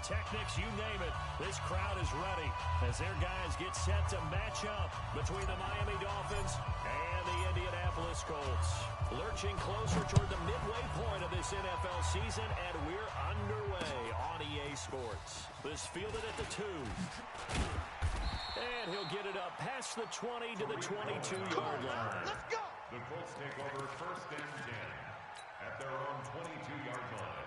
pyrotechnics, you name it. This crowd is ready as their guys get set to match up between the Miami Dolphins and the Indianapolis Colts. Lurching closer toward the midway point of this NFL season, and we're underway on EA Sports. This fielded at the 2. And he'll get it up past the 20 to the 22-yard line. Let's go! The Colts take over 1st and 10 at their own 22-yard line.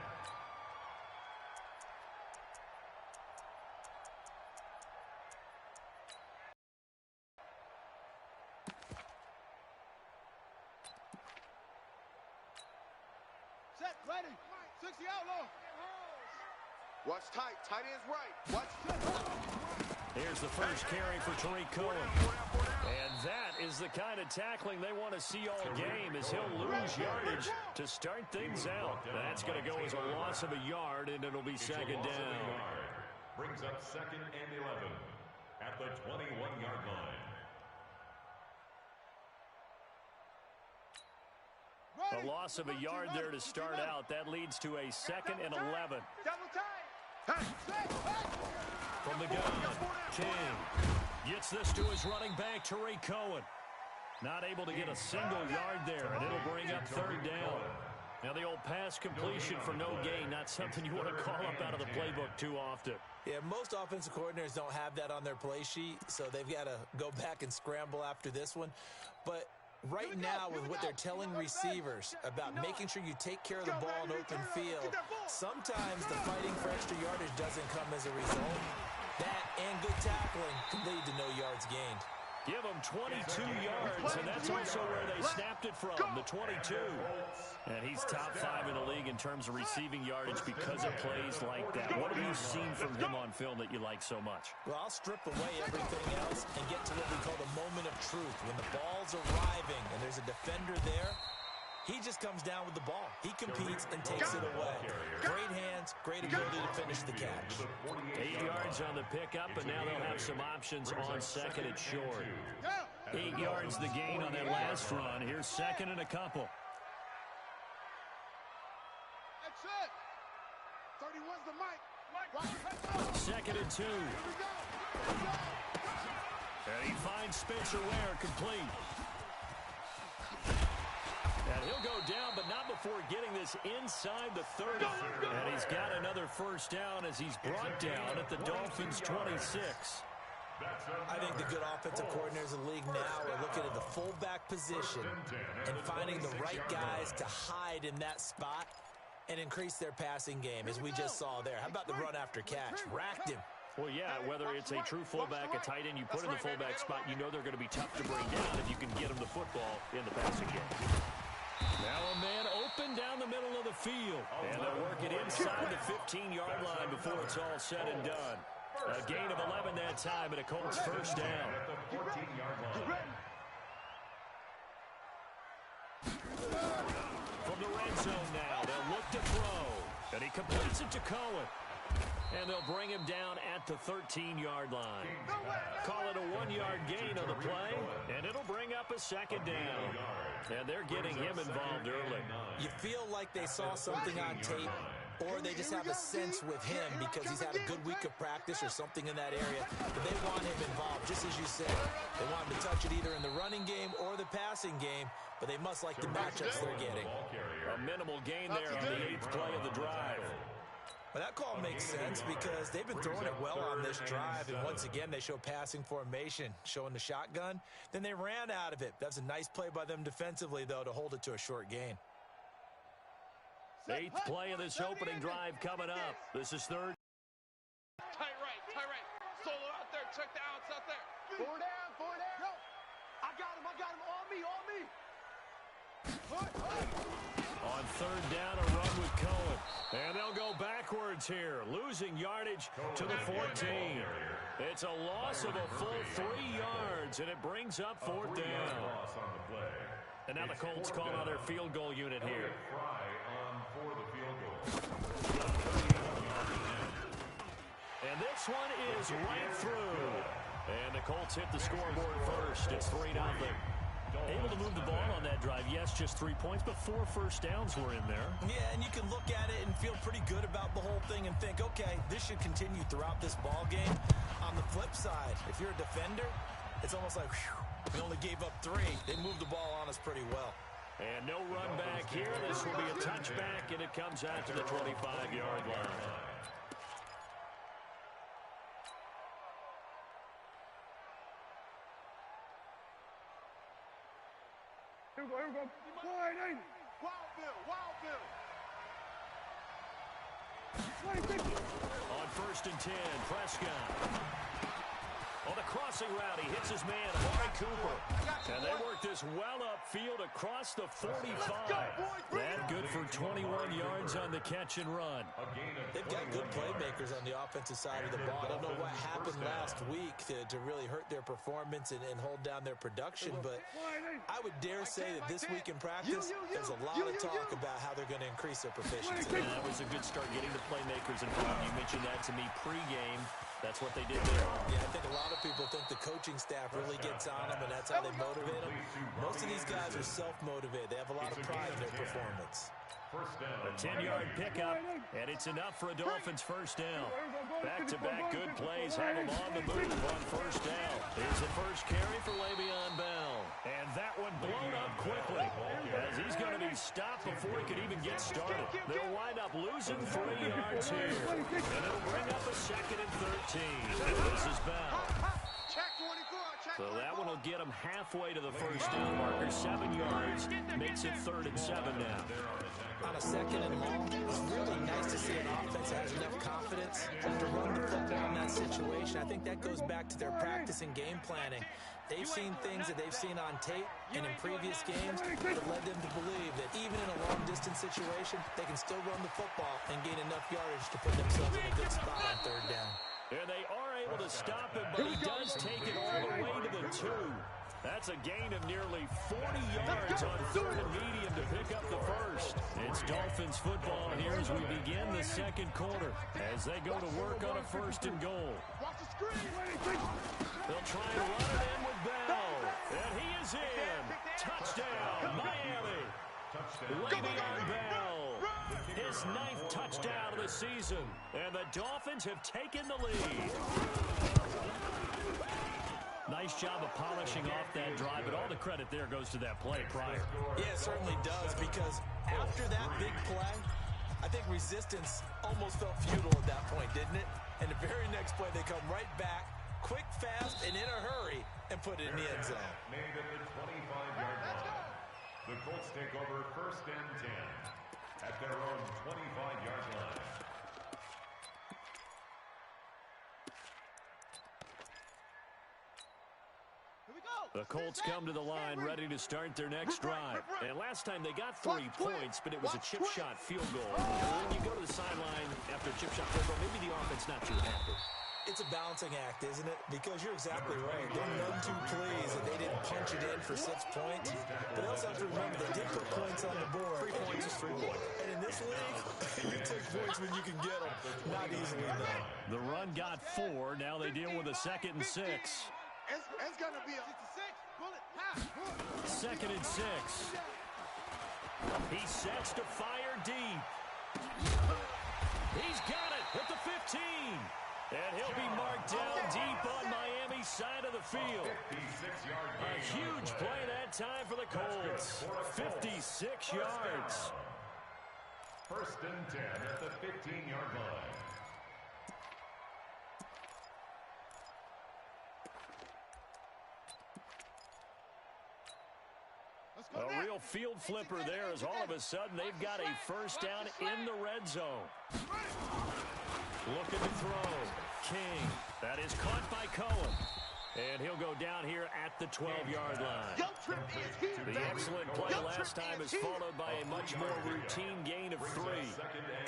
Set, ready. 60 outlaw. Watch tight. Tight end's right. Watch. Here's the first carry for Tariq Cohen. And that is the kind of tackling they want to see all game, as he'll lose yardage to start things out. That's going to go as a loss of a yard, and it'll be second down. Brings up 2nd and 11 at the 21-yard line. A loss of a yard there to start out. That leads to a 2nd and 11. From the gun, King gets this to his running back, Tariq Cohen. Not able to get a single yard there, and it'll bring up 3rd down. Now the old pass completion for no gain, not something you want to call up out of the playbook too often. Yeah, most offensive coordinators don't have that on their play sheet, so they've got to go back and scramble after this one. But right now, with what they're telling receivers about making sure you take care of the ball in open field, sometimes the fighting for extra yardage doesn't come as a result. That and good tackling can lead to no yards gained. Give them 22 yards, and that's also where they snapped it from, the 22. And he's top 5 in the league in terms of receiving yardage because of plays like that. What have you seen from him on film that you like so much? Well, I'll strip away everything else and get to what we call the moment of truth. When the ball's arriving and there's a defender there, he just comes down with the ball. He competes and takes it away. Great hands, great ability to finish the catch. 8 yards on the pickup, and now they'll have some options on 2nd and short. 8 yards the gain on that last run. Here's 2nd and a couple. That's it. 31's the mic. 2nd and 2. And he finds Spencer Ware complete. And he'll go down, but not before getting this inside the 30. And he's got another first down as he's brought down at the Dolphins' 26. I think the good offensive coordinators in the league now are looking at the fullback position and finding the right guys to hide in that spot and increase their passing game, as we just saw there. How about the run after catch? Racked him. Well, yeah, whether it's a true fullback, a tight end, you put in the fullback spot, you know they're going to be tough to bring down if you can get them the football in the passing game. Now a man open down the middle of the field. And they'll work it inside the 15-yard line before it's all said and done. A gain of 11 that time, and a Colts first down. From the red zone now, they'll look to throw. And he completes it to Cohen. And they'll bring him down at the 13-yard line. Call it a 1-yard gain on the play, and it'll bring up a 2nd down. And they're getting him involved early. You feel like they saw something on tape, or they just have a sense with him because he's had a good week of practice or something in that area. But they want him involved, just as you said. They want him to touch it either in the running game or the passing game, but they must like the matchups they're getting. A minimal gain there on the 8th play of the drive. Well, that call makes sense because they've been throwing it well on this drive, and once again they show passing formation, showing the shotgun. Then they ran out of it. That's a nice play by them defensively, though, to hold it to a short gain. 8th play of this opening drive coming up. This is 3rd. Tight right. Solo out there. Check the outs out there. 4 down. Yo, I got him. On me. On 3rd down, a run with Cohen. And they'll go backwards here, losing yardage to the 14. It's a loss of a full 3 yards, and it brings up 4th down. And now the Colts call out their field goal unit here. And this one is right through. And the Colts hit the scoreboard first. It's 3-0. Able to move the ball on that drive. Yes, just 3 points, but 4 first downs were in there. Yeah, and you can look at it and feel pretty good about the whole thing and think, okay, this should continue throughout this ball game. On the flip side, if you're a defender, it's almost like, whew, we only gave up 3. They moved the ball on us pretty well. And no run back here. This will be a touchback, and it comes out to the 25-yard line. Here we go. Wild Bill. On 1st and 10, Prescott. On the crossing route, he hits his man, Amari Cooper. And they work this well upfield across the 45. That good for 21 yards on the catch and run. They've got good playmakers on the offensive side of the ball. I don't know what happened last week to really hurt their performance and hold down their production, but I would dare say that this week in practice, there's a lot of talk about how they're going to increase their proficiency. And that was a good start getting the playmakers involved. You mentioned that to me pregame. That's what they did there. Yeah, I think a lot of people think the coaching staff really gets on them, and that's how they motivate them. Most of these guys are self-motivated. They have a lot of pride in their performance. A 10-yard pickup, and it's enough for a Dolphins first down. Back-to-back good plays have them on the move on first down. Here's the first carry for Le'Veon Bell. And that one blown up quickly as he's going to be stopped before he could even get started. They'll wind up losing 3 yards here. And it'll bring up a 2nd and 13. This is Bell. So that one will get him halfway to the first down marker. 7 yards makes it 3rd and 7 now. On a 2nd and long, it's really nice to see an offense that has enough confidence to run the football in that situation. I think that goes back to their practice and game planning. They've seen things that they've seen on tape and in previous games that led them to believe that even in a long-distance situation, they can still run the football and gain enough yardage to put themselves in a good spot on 3rd down. And they are able to stop him, but he does take it all the way to the 2. That's a gain of nearly 40 yards on 3rd and medium to pick up the first. It's Dolphins football here as we begin the 2nd quarter as they go to work on a 1st and goal. They'll try and run it in with Bell. And he is in. Touchdown, Miami. Le'Veon Bell. His 9th touchdown of the season. And the Dolphins have taken the lead. Nice job of polishing off that drive, but all the credit there goes to that play prior. Yeah, it certainly does, because after that big play, I think resistance almost felt futile at that point, didn't it? And the very next play, they come right back, quick, fast, and in a hurry, and put it in the end zone. Made at the 25-yard line. The Colts take over 1st and 10 at their own 25-yard line. The Colts come to the line ready to start their next drive. And last time they got 3 points, but it was a chip shot field goal. When you go to the sideline after a chip shot field goal, maybe the offense not too happy. It's a balancing act, isn't it? Because you're exactly right. They're none too pleased that they didn't punch it in for 6 points. But they also have to remember they did put points on the board. 3 points is 3 points. And in this league, you take points when you can get them. Not easily, though. The run got 4. Now they deal with a 2nd and 6. It's going to be a 2nd and 6. He sets to fire deep. He's got it at the 15. And he'll be marked down deep on Miami's side of the field. A huge play that time for the Colts. 56 yards. 1st and 10 at the 15-yard line. A real field flipper there as all of a sudden they've got a first down in the red zone. Looking to throw. King. That is caught by Cohen. And he'll go down here at the 12-yard line. The excellent play last time is followed by a much more routine gain of 3.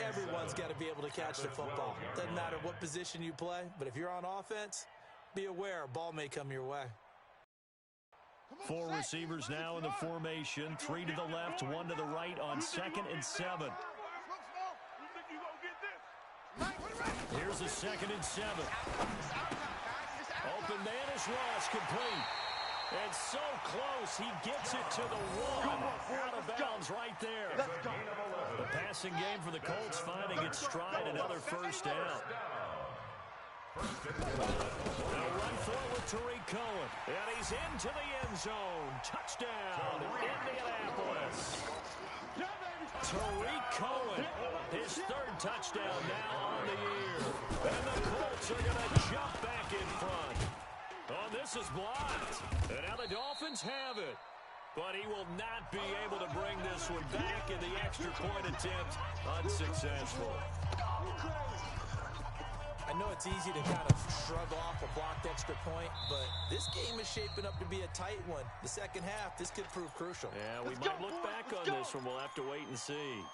Everyone's got to be able to catch the football. Doesn't matter what position you play, but if you're on offense, be aware a ball may come your way. 4 receivers now in the formation. 3 to the left, 1 to the right on 2nd and 7. Here's the 2nd and 7. Open man is Ross, complete. And so close, he gets it to the one. Out of bounds right there. The passing game for the Colts finding its stride, another first down. They'll run forward to Tariq Cohen. And he's into the end zone. Touchdown, Indianapolis. Tariq Cohen, his third touchdown now on the year. And the Colts are going to jump back in front. Oh, this is blocked. And now the Dolphins have it. But he will not be able to bring this one back, in the extra point attempt unsuccessful. I know it's easy to kind of shrug off a blocked extra point, but this game is shaping up to be a tight one. The second half, this could prove crucial. Yeah, we might look back on this one. We'll have to wait and see.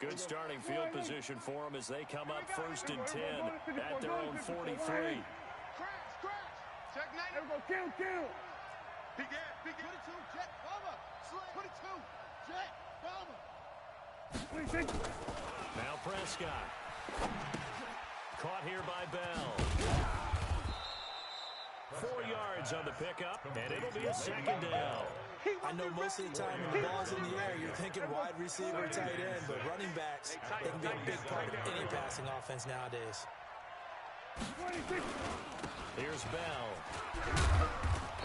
Good starting field position for them as they come up 1st and 10 at their own 43. Scratch. Check 9. Kill. Big ass. 22, jet, bomber. 22, jet, bomber. Now Prescott. Caught here by Bell. 4 yards on the pickup, and it'll be a second down. I know most of the time when the ball's in the air, you're thinking wide receiver, tight end, but running backs, they can be a big part of any passing offense nowadays. Here's Bell.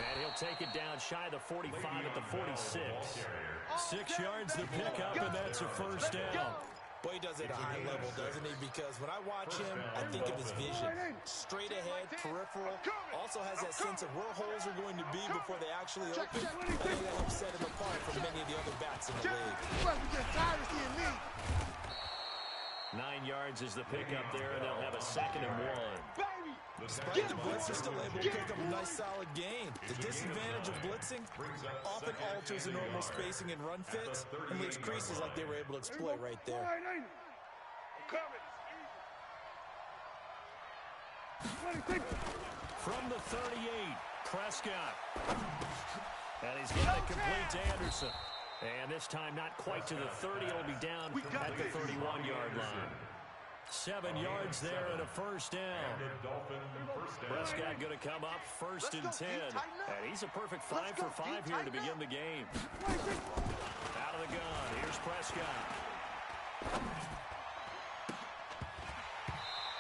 And he'll take it down shy of the 45 at the 46. 6 yards to pick up, and that's a first down. Boy, he does it at a high level, doesn't he? Because when I watch him, I think of his vision. Straight ahead, peripheral. Also has that sense of where holes are going to be before they actually open. I think that helps set him apart from many of the other backs in the league. 9 yards is the pickup there, and they'll have a 2nd and 1. Despite the blitz, they're still able to pick up a nice solid gain. The disadvantage of blitzing often alters the normal spacing and run fits and leaves creases like they were able to exploit right there. From the 38, Prescott. And he's got it complete to Anderson. And this time not quite to the 30. It'll be down at the 31-yard line. 7 yards there and a first down. Prescott going to come up 1st and 10. And he's a perfect 5 for 5 here to begin the game. Out of the gun. Here's Prescott.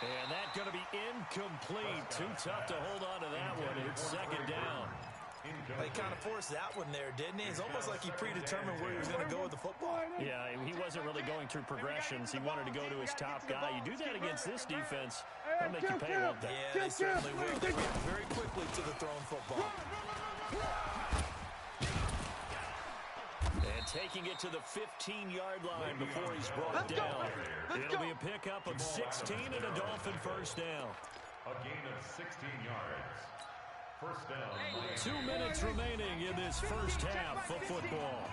And that's going to be incomplete. Too tough to hold on to that one. It's 2nd down. He kind of forced that one there, didn't he? It's almost like he predetermined where he was going to go with the football. Yeah, he wasn't really going through progressions. He wanted to go to his top guy. You do that against this defense, they'll make you pay, won't they? Yeah, they certainly will. They react very quickly to the thrown football. And taking it to the 15-yard line before he's brought down. It'll be a pickup of 16 and a Dolphin first down. A gain of 16 yards. First down. 2 minutes remaining in this first half of football.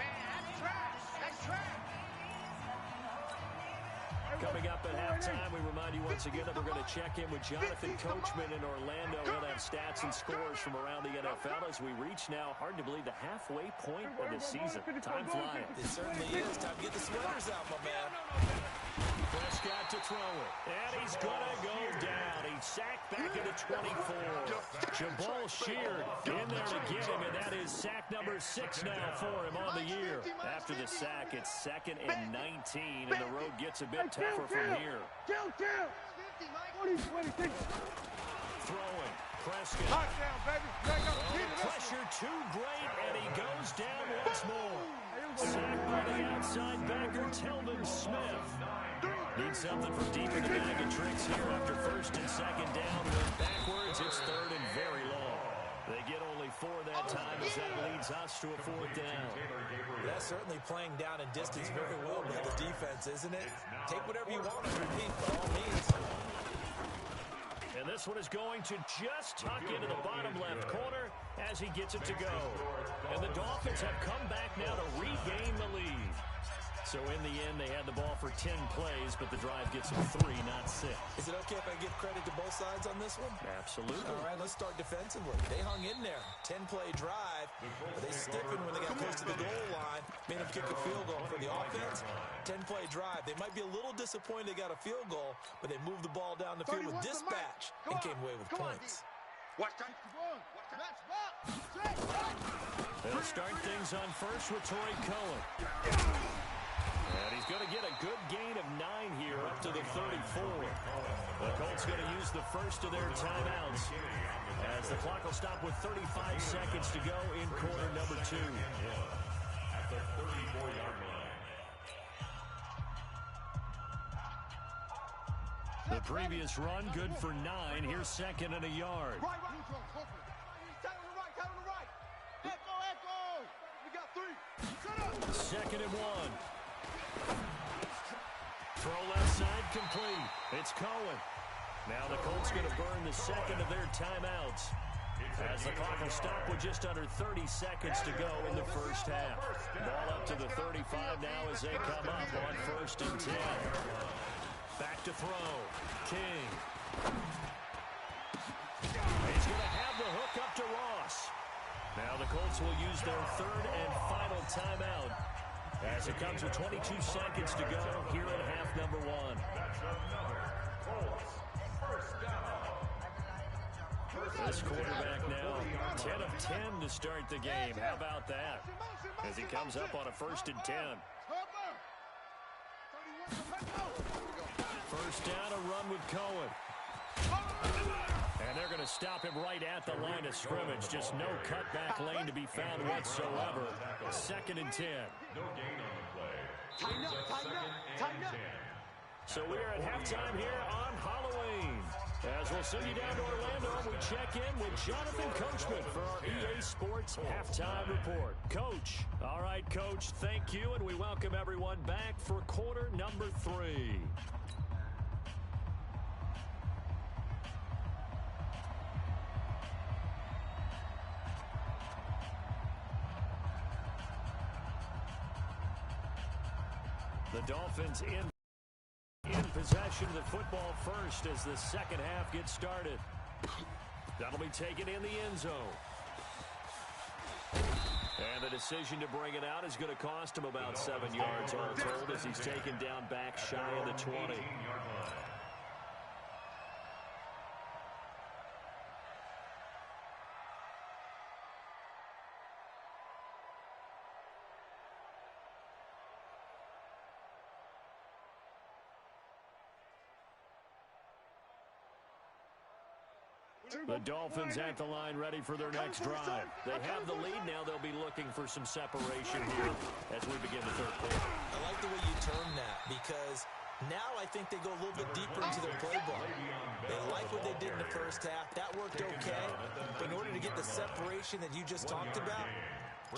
Coming up at halftime, we remind you once again that we're going to check in with Jonathan Coachman in Orlando. He'll have stats and scores from around the NFL as we reach now, hard to believe, the halfway point of the season. Time flying. It certainly is. Time to get the sweaters out, my man. Prescott to throw it. And he's going to go down. He's sacked back into 24. Jabal Sheard in there to get him, and that is sack number 6 now for him on the year. After the sack, it's 2nd and 19, and the road gets a bit tougher from here. Throwing. Prescott. Pressure too great, and he goes down once more. Sacked by the outside backer, Telvin Smith. Needs something from deep in the bag of tricks here after 1st and 2nd down. Went backwards, it's 3rd and very long. They get only 4 that time as that leads us to a 4th down. That's certainly playing down in distance very well by the defense, isn't it? Take whatever you want underneath, by all means. And this one is going to just tuck into the bottom left corner as he gets it to go. And the Dolphins have come back now to regain the lead. So in the end, they had the ball for 10 plays, but the drive gets them 3, not 6. Is it okay if I give credit to both sides on this one? Absolutely. All right, let's start defensively. They hung in there. 10-play drive, but they stiffened when they got close to the goal line, made them kick a field goal for the offense. 10-play drive. They might be a little disappointed they got a field goal, but they moved the ball down the field with dispatch and came away with points. They'll start things on first with Torrey Cohen. And he's going to get a good gain of 9 here up to the 34. The Colts going to use the first of their timeouts as the clock will stop with 35 seconds to go in quarter number 2. At the 34-yard line. The previous run good for 9. Here's second and a yard. Second and 1. Throw left side complete. It's Cohen. Now the Colts going to burn the second of their timeouts as the clock will stop with just under 30 seconds to go in the first half. Ball up to the 35 now as they come up on first and 10. Back to throw. King. He's going to have the hook up to Ross. Now the Colts will use their third and final timeout as it comes with 22 seconds to go here in half number 1. That's another Colts first down. This quarterback now 10 of 10 to start the game. How about that? As he comes up on a first and 10. First down, a run with Cohen. And they're going to stop him right at the line of scrimmage. Just no cutback lane to be found whatsoever. Second and 10. No gain on the play. Tighten up, tighten up, tighten up. So we are at halftime here on Halloween. As we'll send you down to Orlando, we check in with Jonathan Coachman for our EA Sports Halftime Report. Coach. All right, Coach, thank you, and we welcome everyone back for quarter number 3. The Dolphins in possession of the football first as the second half gets started. That'll be taken in the end zone. And the decision to bring it out is going to cost him about 7 yards all told as he's taken down back shy of the 20. The Dolphins at the line ready for their next drive. They have the lead now. They'll be looking for some separation here as we begin the third quarter. I like the way you term that because now I think they go a little bit deeper into their playbook. They like what they did in the first half. That worked okay. But in order to get the separation that you just talked about,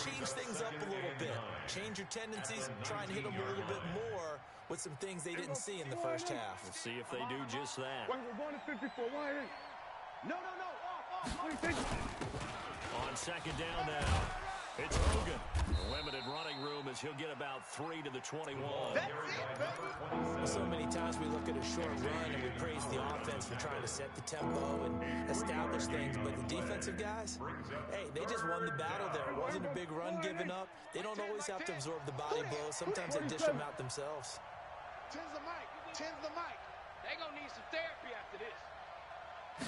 change things up a little bit. Change your tendencies. Try and hit them a little bit more with some things they didn't see in the first half. We'll see if they do just that. Wait, we're going to 54. Why? No. On second down now, it's Hogan. Limited running room as he'll get about 3 to the 21. So many times we look at a short run and we praise the offense for trying to set the tempo and establish things, but the defensive guys, hey, they just won the battle there. It wasn't a big run given up. They don't always have to absorb the body blows. Sometimes they dish them out themselves. Tens the mic. They're going to need some therapy after this. On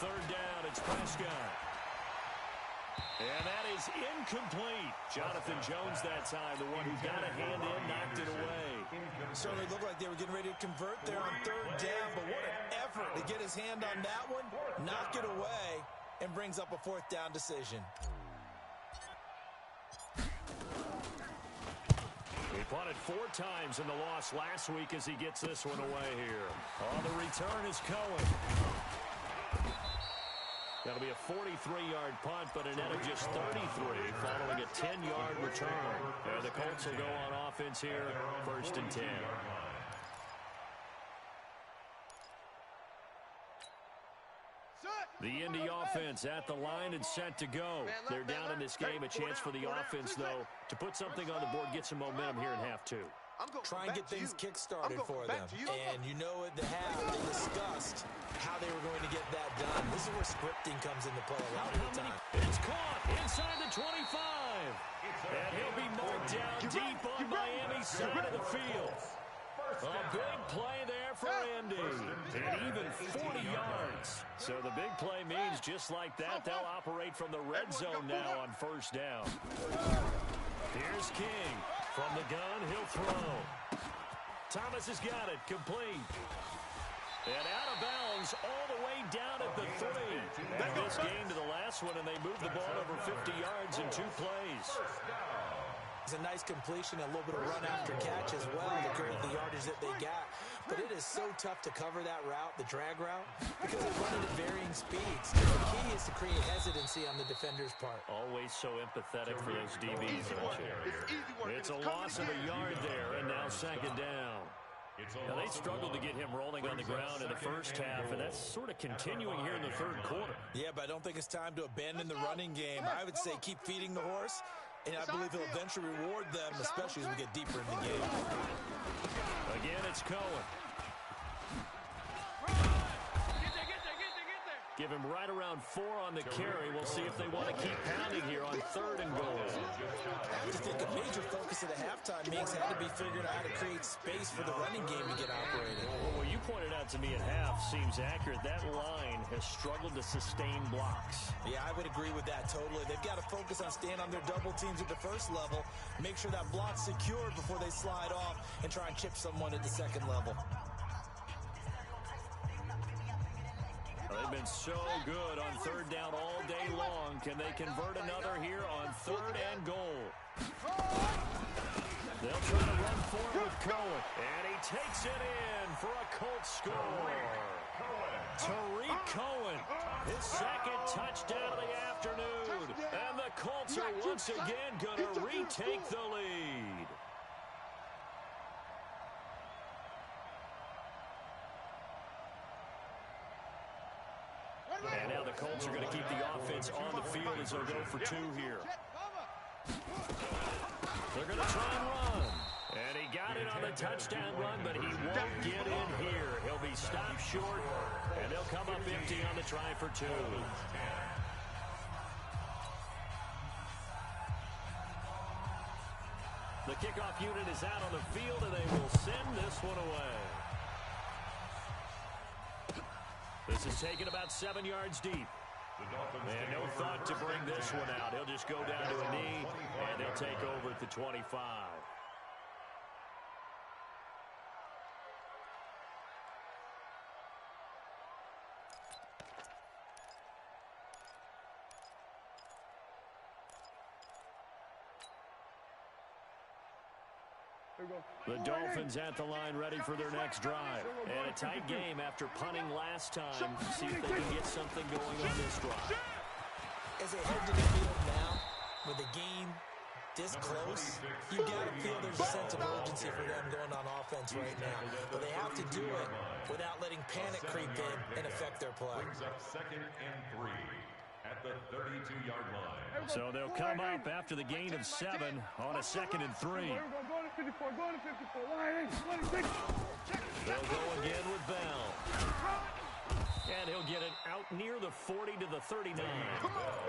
third down, it's Prescott. And that is incomplete. Jonathan Jones that time, the one who got a hand in, knocked it away. Certainly looked like they were getting ready to convert there on third down, but what an effort to get his hand on that one, knock it away, and brings up a fourth down decision. He punted 4 times in the loss last week as he gets this one away here. On the return is Cohen. That'll be a 43-yard punt, but a net of just 33 following a 10-yard return. And the Colts will go on offense here, first and 10. The Indy offense at the line and set to go. They're down in this game. A chance for the offense, though, to put something on the board, get some momentum here in half 2. Try and get things kick-started for them. And you know at the half, they discussed how they were going to get that done. This is where scripting comes into play a lot of the time. It's caught inside the 25. And he'll be marked down deep on Miami's side of the field. A big play there for Andy. And even 40 yards. So the big play means just like that, they'll operate from the red zone now on first down. Here's King. From the gun, he'll throw. Thomas has got it. Complete. And out of bounds all the way down at the 3. And this game to the last one, and they moved the ball over 50 yards in 2 plays. It's a nice completion, a little bit of run after catch as well to create the yardage that they got. But it is so tough to cover that route, the drag route, because they run it at varying speeds. The key is to create hesitancy on the defender's part. Always so empathetic for those DBs, aren't you? It's a loss of a yard there, and now second down. Now, they struggled to get him rolling on the ground in the first half, and that's sort of continuing here in the third quarter. Yeah, but I don't think it's time to abandon the running game. I would say keep feeding the horse, and I believe he'll eventually reward them, especially as we get deeper in the game. Again, it's Cohen. Give him right around 4 on the carry. We'll see if they want to keep pounding here on 3rd and goal. I would think a major focus of the halftime meetings had to be figuring out how to create space for the running game to get operated. Well, what you pointed out to me at half seems accurate. That line has struggled to sustain blocks. Yeah, I would agree with that totally. They've got to focus on staying on their double teams at the first level, make sure that block's secured before they slide off and try and chip someone at the second level. They've been so good on 3rd down all day long. Can they convert another here on 3rd and goal? They'll try to run for it with Cohen. And he takes it in for a Colts score. Tariq Cohen, his 2nd touchdown of the afternoon. And the Colts are once again going to retake the lead. And now the Colts are going to keep the offense on the field as they'll go for 2 here. They're going to try and run. And he got it on the touchdown run, but he won't get in here. He'll be stopped short, and they'll come up empty on the try for 2. The kickoff unit is out on the field, and they will send this one away. This is taken about 7 yards deep. And no thought to bring this one out. He'll just go down to a knee, and he'll take over at the 25. The Dolphins at the line ready for their next drive. And a tight game after punting last time. See if they can get something going on this drive. As they head to the field now, with the game this close, you got to feel there's a sense of urgency for them going on offense right now. But they have to do it without letting panic creep in and affect their play. Brings up 2nd and 3 at the 32-yard line. So they'll come up after the gain of 7 on a 2nd and 3. They'll go again with Bell. And he'll get it out near the 40 to the 39.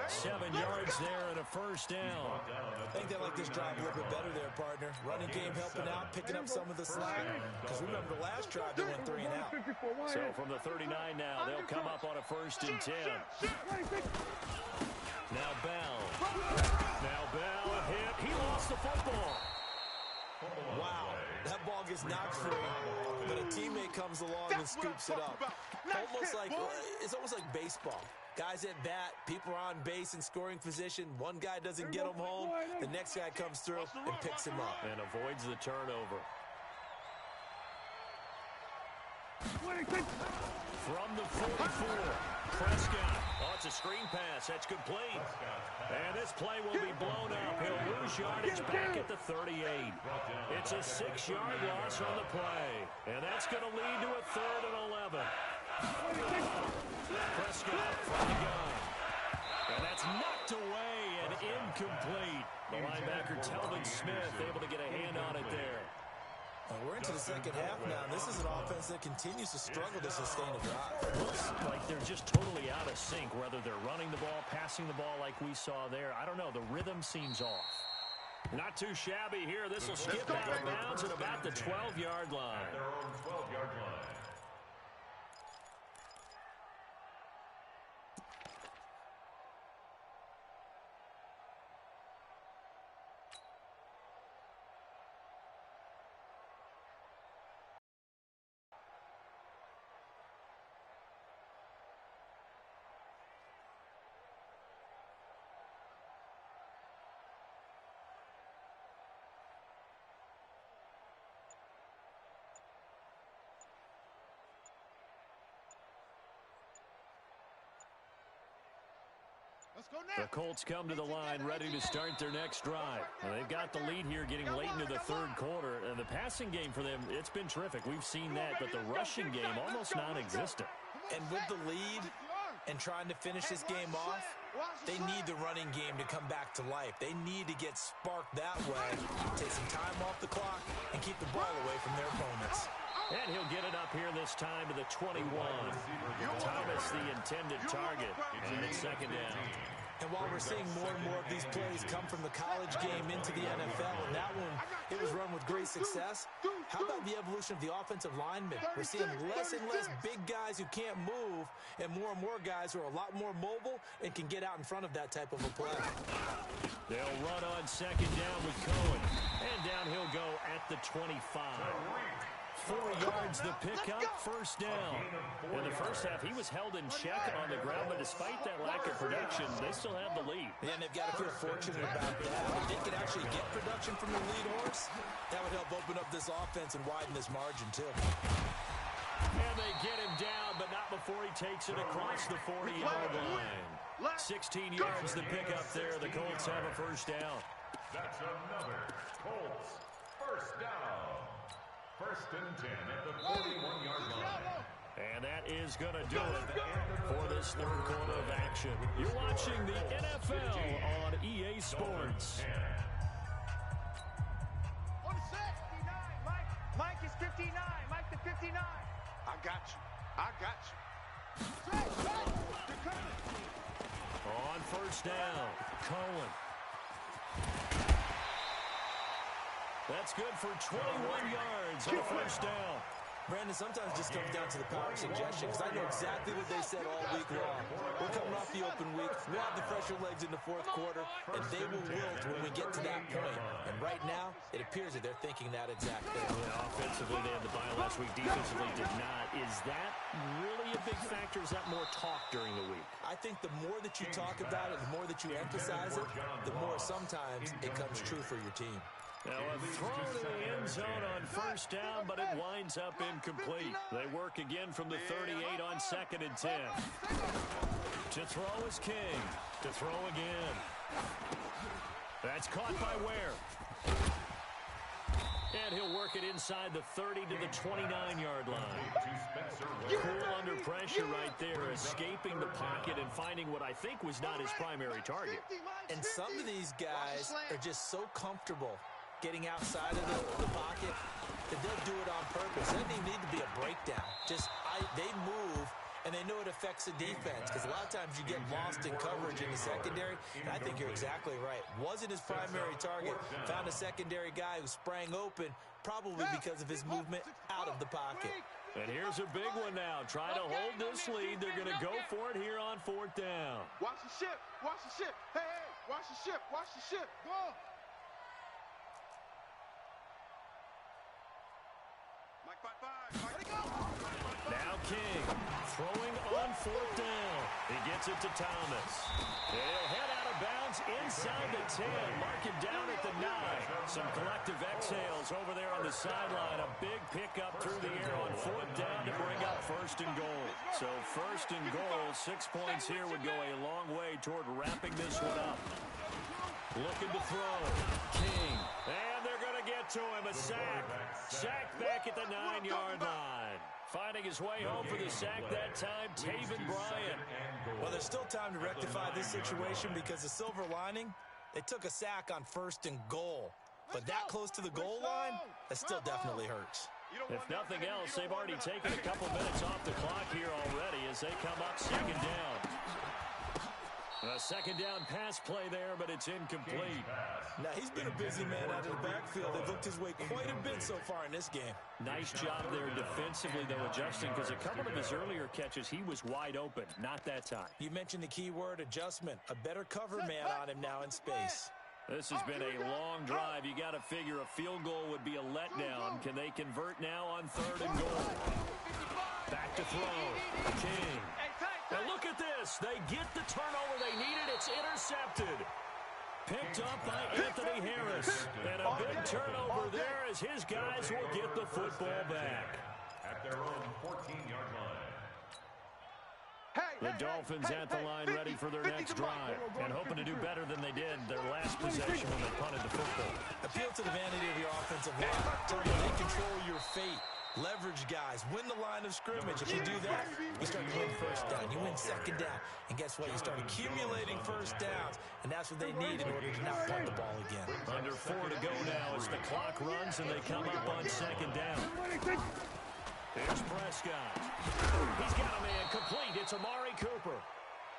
7 yards there and a first down. I think they like this drive a little bit better there, partner. Running game helping out, picking up some of the slack. Because remember, the last drive they went 3 and out. So from the 39 now, they'll come up on a 1st and 10. Now Bell. Now Bell hit. He lost the football. Wow, that ball gets knocked free, but a teammate comes along and scoops it up. It's almost like baseball. Guys at bat, people are on base in scoring position. One guy doesn't get him home. The next guy comes through and picks him up. And avoids the turnover. From the 44, Prescott. Oh, it's a screen pass. That's complete. And this play will be blown up. He'll lose yardage back at the 38. It's a 6-yard loss on the play. And that's going to lead to a 3rd and 11. Prescott from the gun. And that's knocked away and incomplete. The linebacker, Telvin Smith, able to get a hand on it there. We're into the second half now. This is an offense that continues to struggle to sustain a drive. Looks like they're just totally out of sync, whether they're running the ball, passing the ball like we saw there. I don't know. The rhythm seems off. Not too shabby here. This will skip out of bounds at about the 12-yard line. At their own 12-yard line. The Colts come to the line ready to start their next drive. Well, they've got the lead here getting late into the third quarter. And the passing game for them, it's been terrific. We've seen that, but the rushing game almost non-existent. And with the lead and trying to finish this game off, they need the running game to come back to life. They need to get sparked that way, take some time off the clock, and keep the ball away from their opponents. And he'll get it up here this time to the 21. Thomas, the intended target, and it's second down. And while we're seeing more and more of these plays come from the college game into the NFL, and that one, it was run with great success, how about the evolution of the offensive linemen? We're seeing less and less big guys who can't move and more guys who are a lot more mobile and can get out in front of that type of a play. They'll run on second down with Cohen. And down he'll go at the 25. 4 yards the pickup, first down. In the first half, he was held in check on the ground, but despite that lack of production, they still have the lead. And they've got to feel fortunate about that. If they could actually get production from the lead horse, that would help open up this offense and widen this margin, too. And they get him down, but not before he takes it across the 40-yard line. 16 yards the pickup there. The Colts have a first down. That's another Colts first down. First and 10 at the 41-yard line. And that is going to do it for this third quarter of action. You're watching the NFL on EA Sports. Mike is 59. Mike the 59. I got you. On first down, Cohen. That's good for 21 yards on a first down. Brandon, sometimes it just comes down to the power suggestion, because I know exactly what they said all week long. We're coming off the open week. We'll have the fresher legs in the fourth quarter, and they will wilt when we get to that point. And right now, it appears that they're thinking that exact thing. Yeah, offensively, they had the bye last week. Defensively, did not. Is that really a big factor? Is that more talk during the week? I think the more that you talk about it, the more that you emphasize it, the more sometimes it comes true for your team. Now a throw to the end zone on first down, but it winds up incomplete. They work again from the 38 on second and 10. To throw is King. To throw again. That's caught by Ware. And he'll work it inside the 30 to the 29-yard line. Cool under pressure right there, escaping the pocket and finding what I think was not his primary target. And some of these guys are just so comfortable getting outside of the pocket that they'll do it on purpose. It doesn't even need to be a breakdown. They move, and they know it affects the defense, because a lot of times you get lost in coverage in the secondary, and I think you're exactly right. Wasn't his primary target. Found a secondary guy who sprang open, probably because of his movement out of the pocket. And here's a big one now. Try to hold this lead. They're going to go for it here on fourth down. Watch the ship. Watch the ship. Hey, watch the ship. Watch the ship. Go. Now King throwing on fourth down. He gets it to Thomas. He'll head out of bounds inside the 10. Mark him down at the 9. Some collective exhales over there on the sideline. A big pickup through the air on fourth down to bring up first and goal. So first and goal, 6 points here would go a long way toward wrapping this one up. Looking to throw. King. And they're going to get to him. A sack. Sacked back at the 9-yard line. Finding his way home for the sack that time, Taven Bryan. Well, there's still time to rectify this situation, because the silver lining, they took a sack on first and goal. But that close to the goal line, that still definitely hurts. If nothing else, they've already taken a couple minutes off the clock here already as they come up second down. A second down pass play there, but it's incomplete. Now, he's been a busy man out of the backfield. They've looked his way quite a bit so far in this game. Nice job there defensively, though, adjusting, because a couple of his earlier catches, he was wide open. Not that time. You mentioned the key word, adjustment. A better cover man on him now in space. This has been a long drive. You got to figure a field goal would be a letdown. Can they convert now on third and goal? Back to throw. King. And look at this. They get the turnover they needed. It's intercepted. Picked up by Anthony Harris. And a big turnover there as his guys will get the football back. At their own 14-yard line. The Dolphins at the line ready for their next drive and hoping to do better than they did their last possession when they punted the football. Appeal to the vanity of your offensive line. Tell them they control your fate. Leverage guys. Win the line of scrimmage. If you do that, you start to win first down. You win second down. And guess what? You start accumulating first downs. And that's what they need in order to not punt the ball again. Under 4 to go now as the clock runs and they come up on second down. Here's Prescott. He's got a man complete. It's Amari Cooper.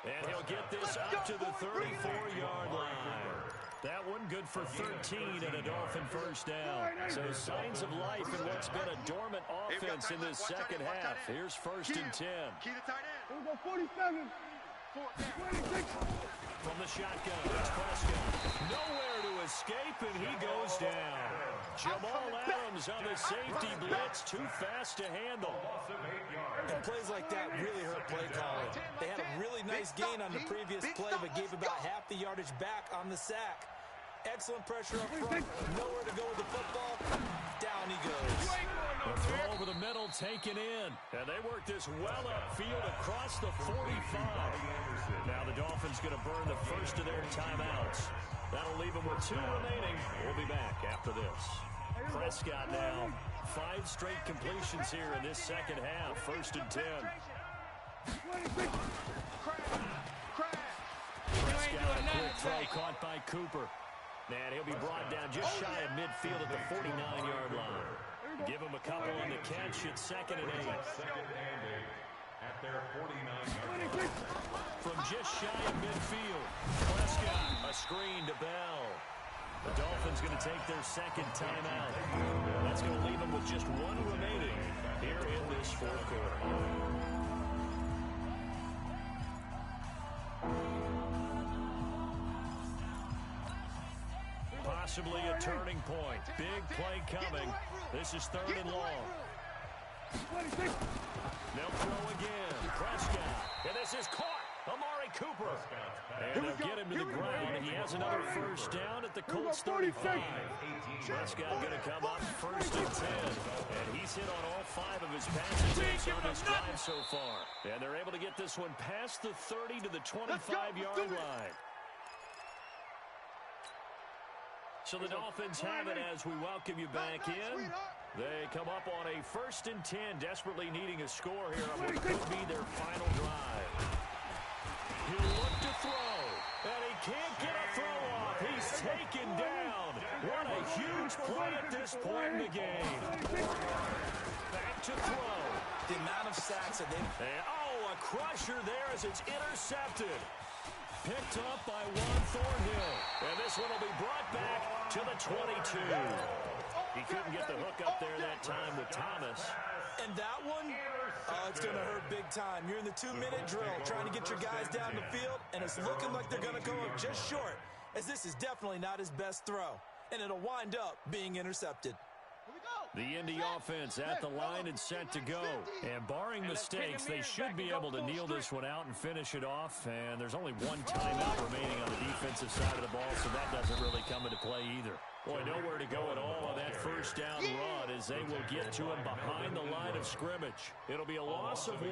And he'll get this up to the 34-yard line. That one good for 13 and a Dolphin first down. So signs of life in what's been a dormant offense in this second half. Here's first and 10. Key to tight end. Here we go, 47. 26. From the shotgun, it's Prescott. Nowhere to escape, and he goes down. Jamal Adams on the safety blitz, too fast to handle. And plays like that really hurt play calling. They had a really nice gain on the previous play, but gave about half the yardage back on the sack. Excellent pressure up front. Nowhere to go with the football. Down he goes. The throw over the middle taken in. And they work this well upfield across the 45. Now the Dolphins going to burn the first of their timeouts. That'll leave them with 2 remaining. We'll be back after this. Prescott now. 5 straight completions here in this second half. First and 10. Prescott, a quick throw caught by Cooper. And he'll be brought down just shy of midfield at the 49-yard line. Give him a couple on the catch at second and 8. Second and 8 at their 49-yard line. From just shy of midfield, Prescott, a screen to Bell. The Dolphins going to take their second timeout. That's going to leave them with just 1 remaining here in this fourth quarter. Possibly a turning point. Big play coming. This is 3rd and long. They'll throw again. Prescott. And this is caught. Amari Cooper. And they'll get him to the ground. He has another first down at the Colts 35. Prescott going to come up first and 10. And he's hit on all 5 of his pass attempts on this drive so far. And they're able to get this one past the 30 to the 25-yard line. So the Dolphins have it as we welcome you back in. They come up on a first and 10, desperately needing a score here on what could be their final drive. He'll look to throw, and he can't get a throw off. He's taken down. What a huge play at this point in the game. Back to throw. The amount of sacks that they've... Oh, a crusher there as it's intercepted. Picked up by Juan Thornhill. And this one will be brought back to the 22. He couldn't get the hook up there that time with Thomas. And that one, it's going to hurt big time. You're in the 2-minute drill trying to get your guys down the field, and it's looking like they're going to come up just short, as this is definitely not his best throw. And it'll wind up being intercepted. The Indy offense at the line and set to go. And barring mistakes, they should be able to kneel this one out and finish it off. And there's only 1 timeout remaining on the defensive side of the ball, so that doesn't really come into play either. Boy, nowhere to go at all on that first down run as they will get to him behind the line of scrimmage. It'll be a loss of 1,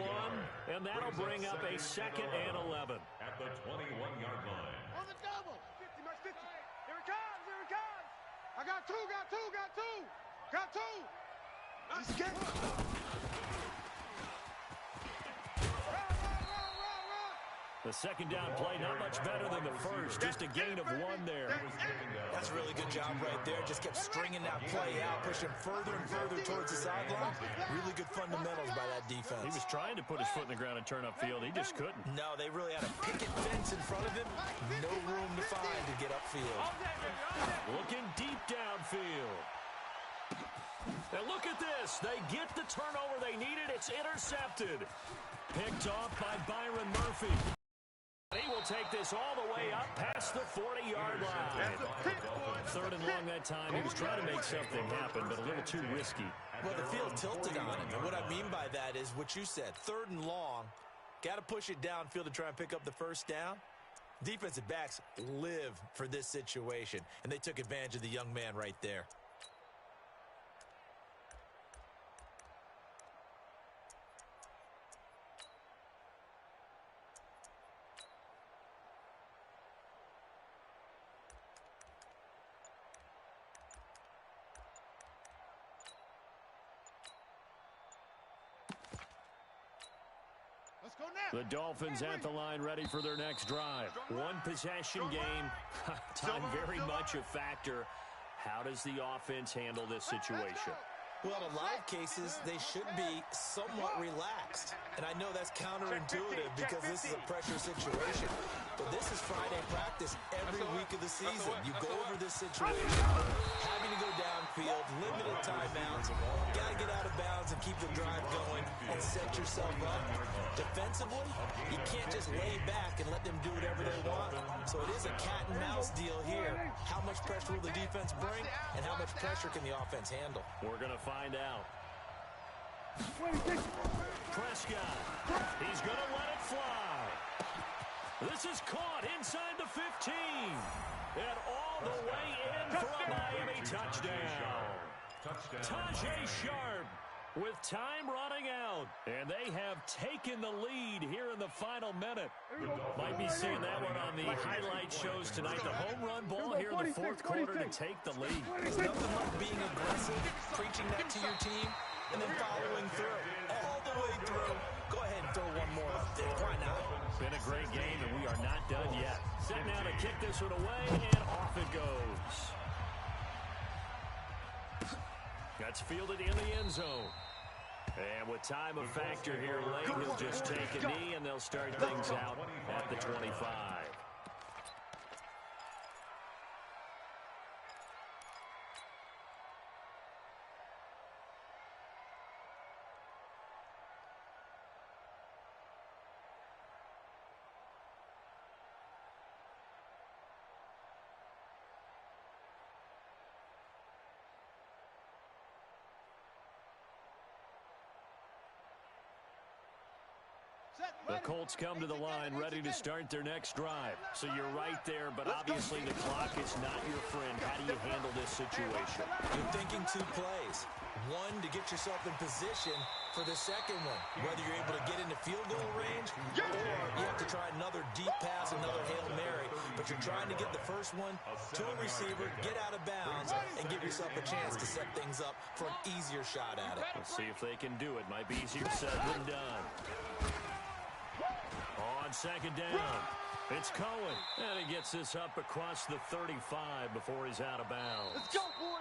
and that'll bring up a 2nd and 11. At the 21-yard line. On the double. 50, Mark 50. Here it comes, here it comes. I got 2, got 2, got 2. Got 2. Let's get it. The second down play, not much better than the first. Just a gain of 1 there. That's a really good job right there. Just kept stringing that play out, pushing further and further towards the sideline. Really good fundamentals by that defense. He was trying to put his foot in the ground and turn upfield. He just couldn't. No, they really had a picket fence in front of him. No room to find to get upfield. Looking deep downfield. And look at this. They get the turnover they needed. It's intercepted. Picked off by Byron Murphy. He will take this all the way up past the 40-yard line. 3rd and long that time. He was trying to make something happen, but a little too risky. Well, the field tilted on him. And what I mean by that is what you said. 3rd and long. Got to push it downfield to try and pick up the first down. Defensive backs live for this situation, and they took advantage of the young man right there. The Dolphins at the line ready for their next drive. One possession game. Time very much a factor. How does the offense handle this situation? Well, in a lot of cases, they should be somewhat relaxed. And I know that's counterintuitive because this is a pressure situation. But this is Friday practice every week of the season. You go over this situation, having to go downfield, limited timeouts, got to get out of bounds and keep the drive going and set yourself up. Defensively, you can't just lay back and let them do whatever they want. So it is a cat and mouse deal here. How much pressure will the defense bring and how much pressure can the offense handle? We're going to find out. Prescott, he's going to let it fly. This is caught inside the 15. And all the way in for a Miami touchdown. Tajay Sharp with time running out. And they have taken the lead here in the final minute. Might be seeing that one on the highlight shows tonight. The home run ball here in the fourth quarter to take the lead. There's nothing like being aggressive, preaching that to your team, and then following through. All the way through. Go ahead and throw one more up there. Why not? Been a great game, and we are not done yet. Set now to kick this one away, and off it goes. That's fielded in the end zone. And with time a factor here late, he'll just take a knee, and they'll start things out at the 25. The Colts come to the line ready to start their next drive. So you're right there, but obviously the clock is not your friend. How do you handle this situation? You're thinking two plays. One, to get yourself in position for the second one. Whether you're able to get into field goal range or you have to try another deep pass, another Hail Mary. But you're trying to get the first one to a receiver, get out of bounds, and give yourself a chance to set things up for an easier shot at it. Let's see if they can do it. Might be easier said than done. On second down, it's Cohen. And he gets this up across the 35 before he's out of bounds. Let's go, boys.